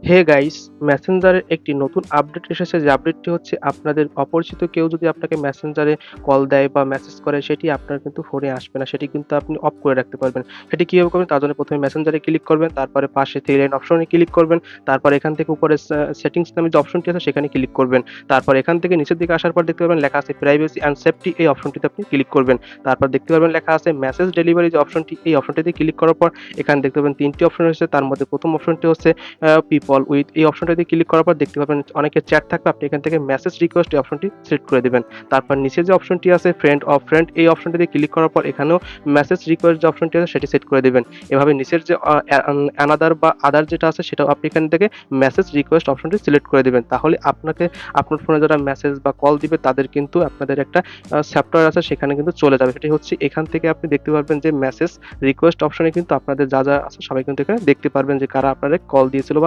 Hey guys, মেসেঞ্জারের একটি নতুন update এসেছে, যে আপডেটটি হচ্ছে আপনাদের অপরিচিত কেউ যদি আপনাকে মেসেঞ্জারে কল দেয় বা মেসেজ করে, সেটি আপনার কিন্তু ফোনে আসবে না। সেটি কিন্তু আপনি অফ করে রাখতে পারবেন। সেটি কিভাবে করবেন? তার জন্য ১ম এ মেসেঞ্জারে ক্লিক করবেন, তারপরে পাশে 3 লাইন অপশনে ক্লিক করবেন, তারপর এখান থেকে উপরে সেটিংস নামে যে অপশনটি আছে সেখানে ক্লিক করবেন। তারপর এখান থেকে নিচের দিকে আসার পর দেখতে পাবেন লেখা আছে প্রাইভেসি অ্যান্ড সেফটি, এই অপশনটিতে আপনি ক্লিক করবেন। তারপর দেখতে পারবেন লেখা আছে মেসেজ ডেলিভারি যে অপশনটি, এই অপশনটিতে ক্লিক করার পর এখানে দেখতে পাবেন ৩ টি অপশন রয়েছে। তার মধ্যে ১ম অপশনটি হচ্ছে পিপল উইথ, এই অপশনটাতে ক্লিক করার পর দেখতে পাবেন অনেকের চ্যাট থাকবে। আপনি এখান থেকে মেসেজ রিকোয়েস্ট এই অপশনটি সিলেক্ট করে দিবেন। তারপর নিচে যে অপশনটি আছে ফ্রেন্ড অফ ফ্রেন্ড, এই অপশনটিতে ক্লিক করার পর এখানেও মেসেজ রিকোয়েস্ট যে অপশনটি আছে সেটি সেট করে দিবেন। এভাবে নিচের যে অ্যানাদার বা আদার যেটা আছে সেটাও আপনি এখান থেকে মেসেজ রিকোয়েস্ট অপশনটি সিলেক্ট করে দিবেন। তাহলে আপনাকে আপনার ফোনে যারা মেসেজ বা কল দিবে তাদের কিন্তু আপনাদের একটা সফটওয়্যার আছে সেখানে কিন্তু চলে যাবে। সেটি হচ্ছে এখান থেকে আপনি দেখতে পারবেন যে মেসেজ রিকোয়েস্ট অপশনে কিন্তু আপনাদের যা আছে সবাই কিন্তু এখানে দেখতে পারবেন যে কারা আপনাদের কল দিয়েছিল বা